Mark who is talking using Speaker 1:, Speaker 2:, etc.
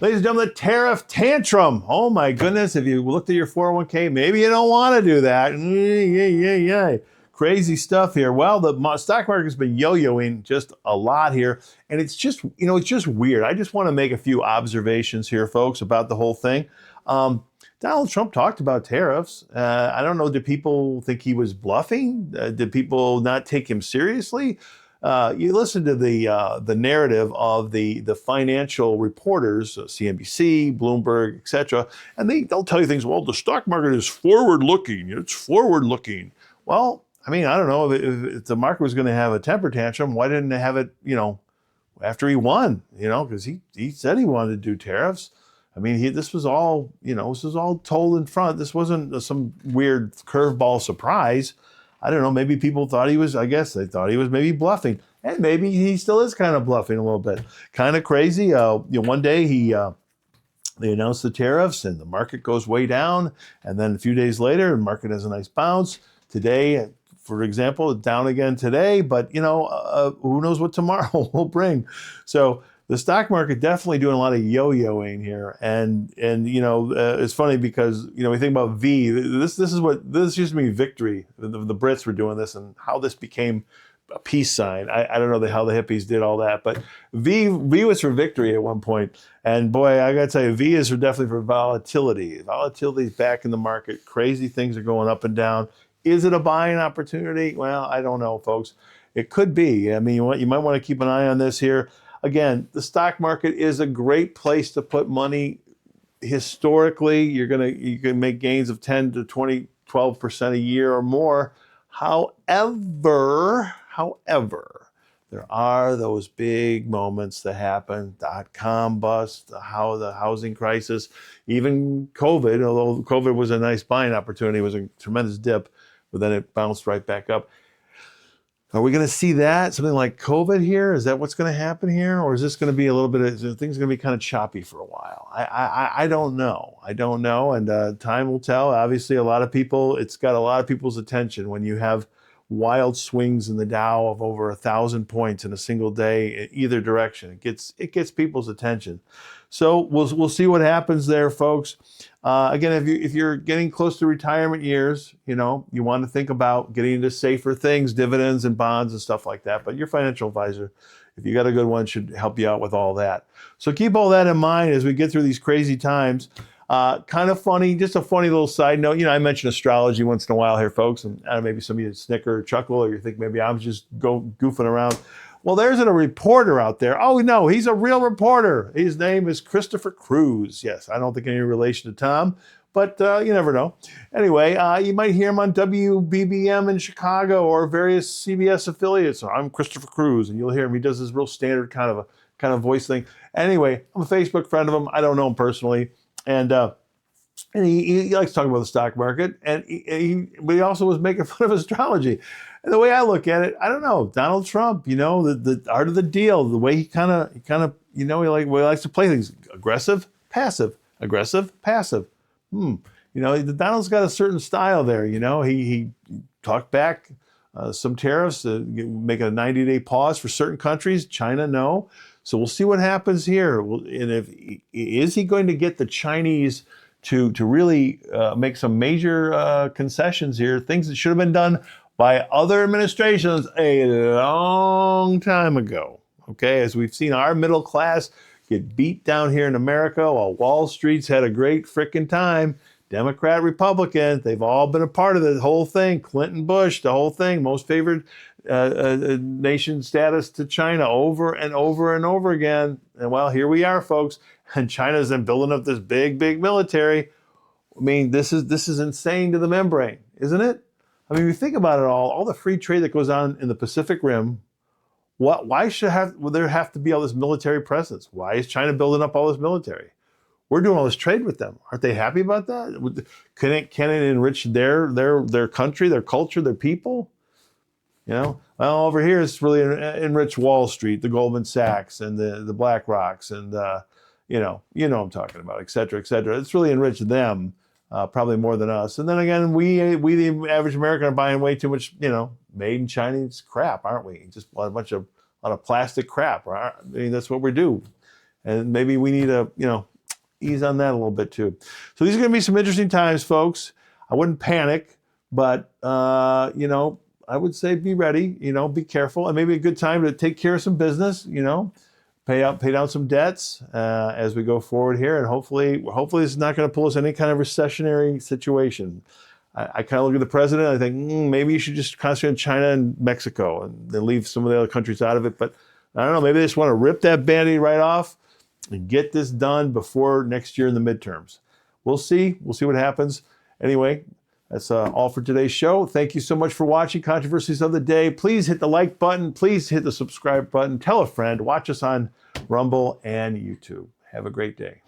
Speaker 1: Ladies and gentlemen, the tariff tantrum. Oh my goodness, if you looked at your 401k, maybe you don't want to do that. Yeah. Crazy stuff here. Well, the stock market's been yo-yoing just a lot here. And it's just, it's just weird. I just want to make a few observations here, folks, about the whole thing. Donald Trump talked about tariffs. I don't know, did people think he was bluffing? Did people not take him seriously? You listen to the narrative of the financial reporters, CNBC, Bloomberg, etc., and they'll tell you things. Well, the stock market is forward looking. It's forward looking. Well, I mean, I don't know if the market was going to have a temper tantrum. Why didn't they have it? After he won. Because he said he wanted to do tariffs. I mean, this was all told in front. This wasn't some weird curveball surprise. I don't know, maybe people thought they thought he was maybe bluffing. And maybe he still is kind of bluffing a little bit. Kind of crazy. One day they announced the tariffs and the market goes way down. And then a few days later, the market has a nice bounce. Today, for example, down again today. But, who knows what tomorrow will bring. So the stock market definitely doing a lot of yo-yoing here, and it's funny because we think about V. This used to be victory. The Brits were doing this, and how this became a peace sign. I don't know how the hippies did all that, but V was for victory at one point. And boy, I got to tell you, V is definitely for volatility. Volatility is back in the market. Crazy things are going up and down. Is it a buying opportunity? Well, I don't know, folks. It could be. I mean, you might want to keep an eye on this here. Again, the stock market is a great place to put money. Historically, you can make gains of 10 to 20, 12% a year or more. However, there are those big moments that happen. .com bust, the housing crisis, even COVID, although COVID was a nice buying opportunity, it was a tremendous dip, but then it bounced right back up. Are we going to see that? Something like COVID here? Is that what's going to happen here? Or is this going to be a little bit of, things going to be kind of choppy for a while? I don't know. And time will tell. Obviously, it's got a lot of people's attention when you have wild swings in the Dow of over 1,000 points in a single day in either direction. It gets people's attention. So we'll see what happens there, folks. Again, if you're getting close to retirement years, you want to think about getting into safer things, dividends and bonds and stuff like that. But your financial advisor, if you got a good one, should help you out with all that. So keep all that in mind as we get through these crazy times. Kind of funny, just a funny little side note. I mention astrology once in a while here, folks, and maybe some of you snicker or chuckle, or you think maybe I'm just goofing around. Well, there's a reporter out there. Oh, no, he's a real reporter. His name is Christopher Cruz. Yes, I don't think any relation to Tom, but you never know. Anyway, you might hear him on WBBM in Chicago or various CBS affiliates. I'm Christopher Cruz, and you'll hear him. He does this real standard kind of voice thing. Anyway, I'm a Facebook friend of him. I don't know him personally. And he likes to talk about the stock market, but he also was making fun of astrology. And the way I look at it, I don't know, Donald Trump, the art of the deal, the way he he likes to play things: aggressive, passive, aggressive, passive. Donald's got a certain style there. He talked back some tariffs, making a 90-day pause for certain countries. China, no. So we'll see what happens here. And is he going to get the Chinese to really make some major concessions here, things that should have been done by other administrations a long time ago? Okay, as we've seen our middle class get beat down here in America while Wall Street's had a great frickin' time. Democrat, Republican, they've all been a part of the whole thing. Clinton, Bush, the whole thing, most favored nation status to China over and over and over again. And well, here we are, folks. And China's then building up this big, big military. I mean, this is insane to the membrane, isn't it? I mean, if you think about it all the free trade that goes on in the Pacific Rim, why will there have to be all this military presence? Why is China building up all this military? We're doing all this trade with them. Aren't they happy about that? Can it enrich their country, their culture, their people? Well, over here it's really enriched Wall Street, the Goldman Sachs and the Black Rocks, and you know what I'm talking about, et cetera, et cetera. It's really enriched them, probably more than us. And then again, we the average American are buying way too much, made in Chinese crap, aren't we? Just a lot of plastic crap. I mean, that's what we do. And maybe we need to, ease on that a little bit too. So these are going to be some interesting times, folks. I wouldn't panic, but, I would say be ready, be careful, and maybe a good time to take care of some business, pay down some debts as we go forward here. And hopefully this is not going to pull us in any kind of recessionary situation. I kind of look at the president, I think maybe you should just concentrate on China and Mexico and then leave some of the other countries out of it. But I don't know, maybe they just want to rip that Band-Aid right off and get this done before next year in the midterms. We'll see what happens. Anyway, that's all for today's show. Thank you so much for watching Controversies of the Day. Please hit the like button. Please hit the subscribe button. Tell a friend. Watch us on Rumble and YouTube. Have a great day.